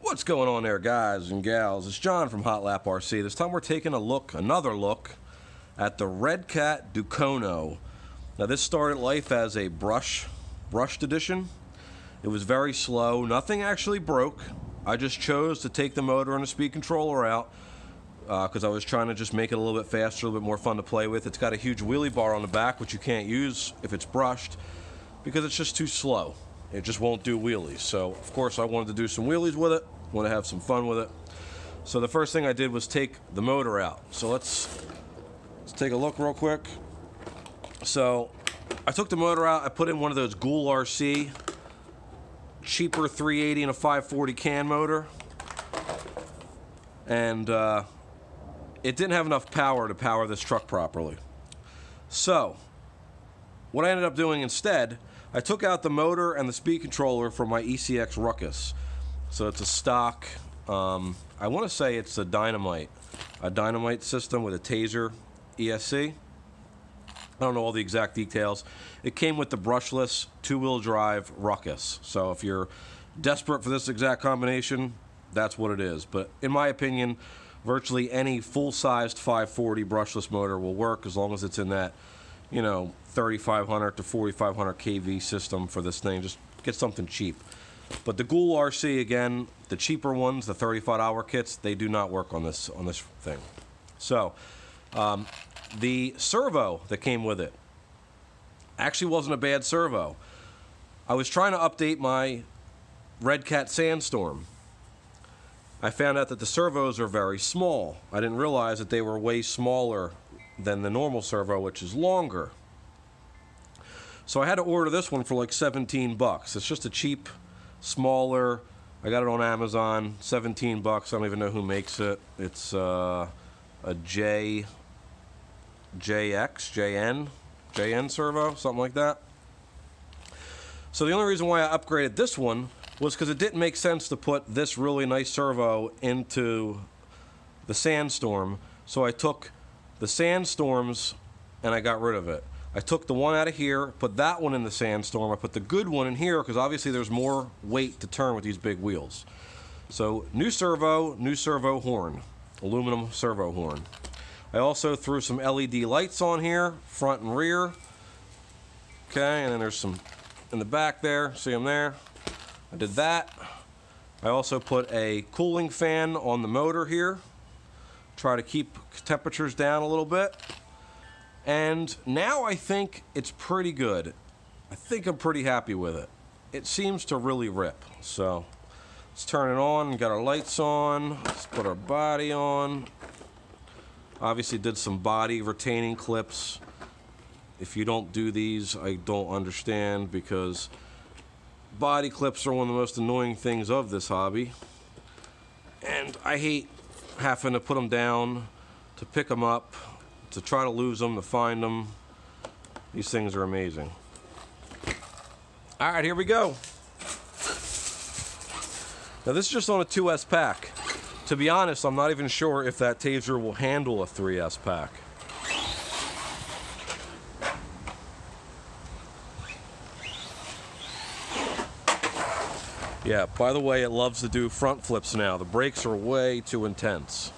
What's going on there, guys and gals? It's John from Hot Lap RC. This time we're taking another look at the Redcat Dukono. Now this started life as a brushed edition. It was very slow. Nothing actually broke. I just chose to take the motor and the speed controller out because I was trying to just make it a little bit faster, a little bit more fun to play with. It's got a huge wheelie bar on the back, which you can't use if it's brushed because it's just too slow. It just won't do wheelies. So, of course, I wanted to do some wheelies with it. Want to have some fun with it. So the first thing I did was take the motor out. So let's take a look real quick. So I took the motor out. I put in one of those Ghoul RC, cheaper 380 and a 540 can motor. And it didn't have enough power to power this truck properly. So what I ended up doing instead, I took out the motor and the speed controller from my ECX Ruckus. So it's a stock, I want to say it's a Dynamite system with a Taser ESC. I don't know all the exact details. It came with the brushless two-wheel drive Ruckus. So if you're desperate for this exact combination, that's what it is. But in my opinion, virtually any full-sized 540 brushless motor will work as long as it's in that, 3,500 to 4,500 kV system for this thing. Just get something cheap. But the Ghoul RC, again, the cheaper ones, the 35-hour kits, they do not work on this thing. So the servo that came with it actually wasn't a bad servo. I was trying to update my Redcat Sandstorm. I found out that the servos are very small. I didn't realize that they were way smaller than the normal servo, which is longer. So I had to order this one for like 17 bucks. It's just a cheap, smaller, I got it on Amazon, 17 bucks. I don't even know who makes it. It's a JN servo, something like that. So the only reason why I upgraded this one was because it didn't make sense to put this really nice servo into the Sandstorm. So I took the Sandstorms and I got rid of it. I took the one out of here, put that one in the Sandstorm. I put the good one in here because obviously there's more weight to turn with these big wheels. So new servo horn, aluminum servo horn. I also threw some LED lights on here, front and rear. Okay, and then there's some in the back there, see them there? I did that. I also put a cooling fan on the motor here. Try to keep temperatures down a little bit. And now I think it's pretty good. I think I'm pretty happy with it. It seems to really rip. So let's turn it on. Got our lights on. Let's put our body on. Obviously did some body retaining clips. If you don't do these, I don't understand, because body clips are one of the most annoying things of this hobby. And I hate having to put them down, to pick them up, to try to lose them, to find them. These things are amazing. All right, here we go. Now this is just on a 2S pack. To be honest, I'm not even sure if that Taser will handle a 3S pack. Yeah, by the way, it loves to do front flips now. The brakes are way too intense.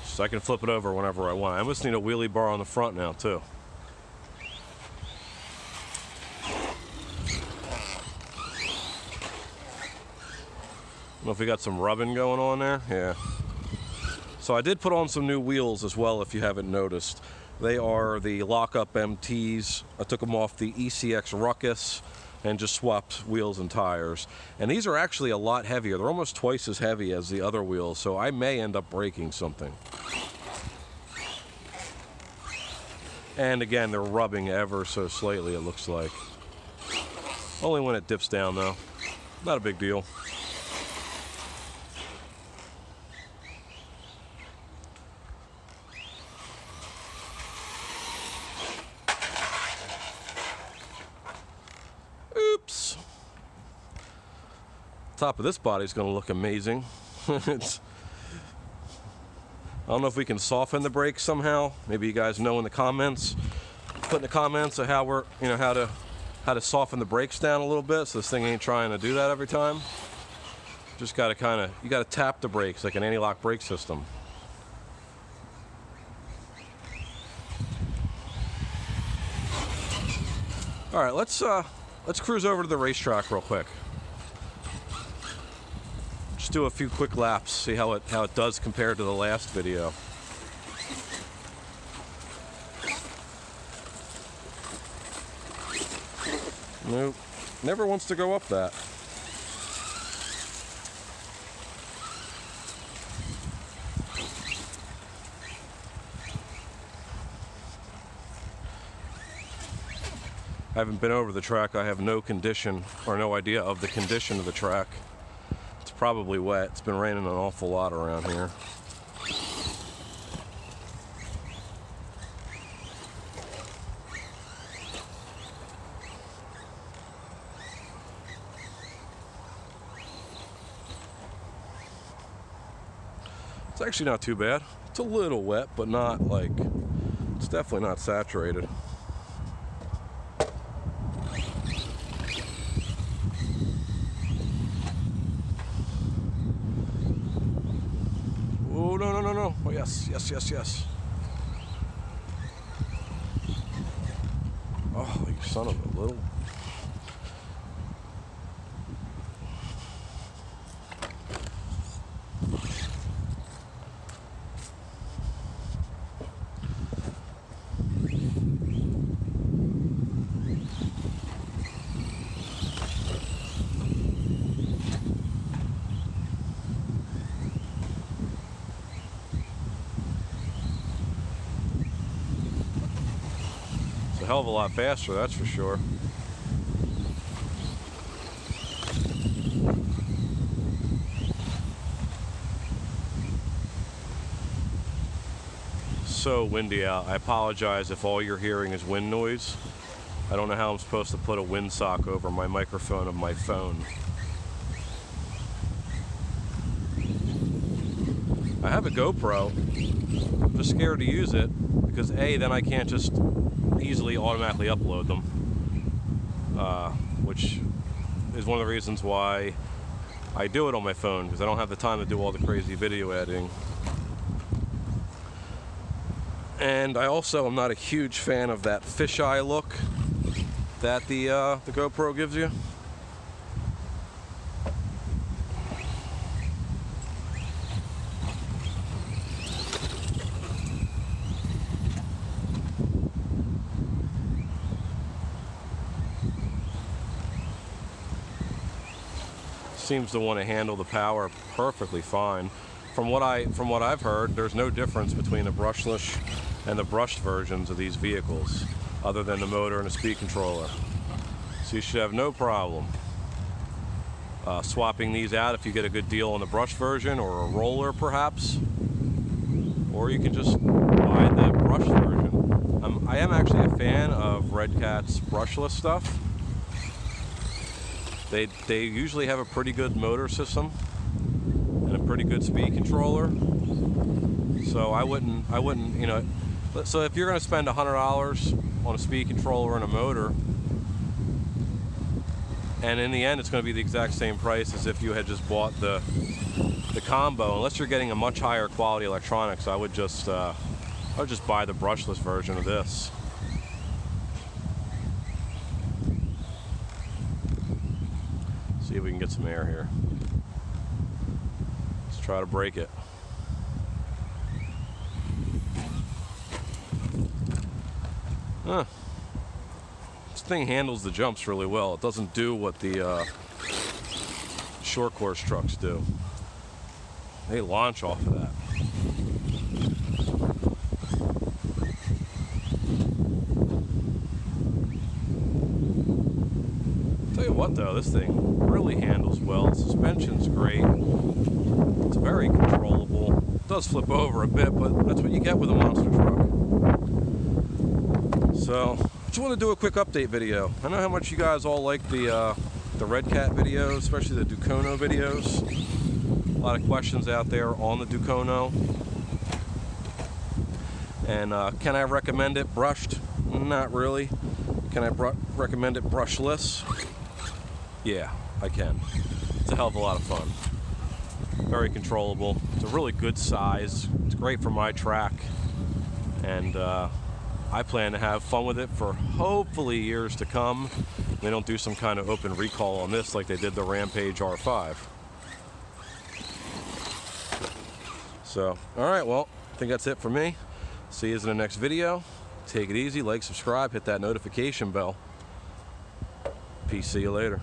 So I can flip it over whenever I want. I almost need a wheelie bar on the front now, too. I don't know if we got some rubbing going on there. Yeah. So I did put on some new wheels as well, if you haven't noticed. They are the lockup MTs. I took them off the ECX Ruckus and just swapped wheels and tires. And these are actually a lot heavier. They're almost twice as heavy as the other wheels, so I may end up breaking something. And again, they're rubbing ever so slightly, it looks like. Only when it dips down, though. Not a big deal. Top of this body is going to look amazing. I don't know if we can soften the brakes somehow. Maybe you guys know in the comments. Put in the comments of how we're, how to soften the brakes down a little bit, so this thing ain't trying to do that every time. Just got to you got to tap the brakes like an anti-lock brake system. All right, let's cruise over to the racetrack real quick. Just do a few quick laps, see how it does compared to the last video. Nope, never wants to go up that. I haven't been over the track. I have no condition or no idea of the condition of the track. It's probably wet. It's been raining an awful lot around here. It's actually not too bad. It's a little wet, but not like, it's definitely not saturated. Oh, no. Oh, yes. Oh, you son of a little. Hell of a lot faster, that's for sure. So windy out. I apologize if all you're hearing is wind noise. I don't know how I'm supposed to put a windsock over my microphone of my phone. I have a GoPro. I'm just scared to use it because A, then I can't just easily automatically upload them, which is one of the reasons why I do it on my phone, because I don't have the time to do all the crazy video editing. And I also am not a huge fan of that fisheye look that the GoPro gives you. Seems to want to handle the power perfectly fine. From what I've heard, there's no difference between the brushless and the brushed versions of these vehicles, other than the motor and the speed controller. So you should have no problem swapping these out if you get a good deal on the brushed version, or a roller perhaps, or you can just buy the brushed version. I am actually a fan of Redcat's brushless stuff. They usually have a pretty good motor system and a pretty good speed controller. So I wouldn't, so if you're going to spend $100 on a speed controller and a motor, and in the end it's going to be the exact same price as if you had just bought the combo, unless you're getting a much higher quality electronics, I would just buy the brushless version of this. See if we can get some air here. Let's try to break it. Huh. This thing handles the jumps really well. It doesn't do what the short course trucks do. They launch off of that. Tell you what though, this thing really handles well. Suspension's great. It's very controllable. It does flip over a bit, but that's what you get with a monster truck. So, I just want to do a quick update video. I know how much you guys all like the the Redcat videos, especially the Dukono videos. A lot of questions out there on the Dukono. And can I recommend it brushed? Not really. Can I recommend it brushless? Yeah, I can. It's a hell of a lot of fun. Very controllable. It's a really good size. It's great for my track. And I plan to have fun with it for hopefully years to come. They don't do some kind of open recall on this like they did the Rampage R5. So, alright, well, I think that's it for me. See you in the next video. Take it easy, like, subscribe, hit that notification bell. Peace, see you later.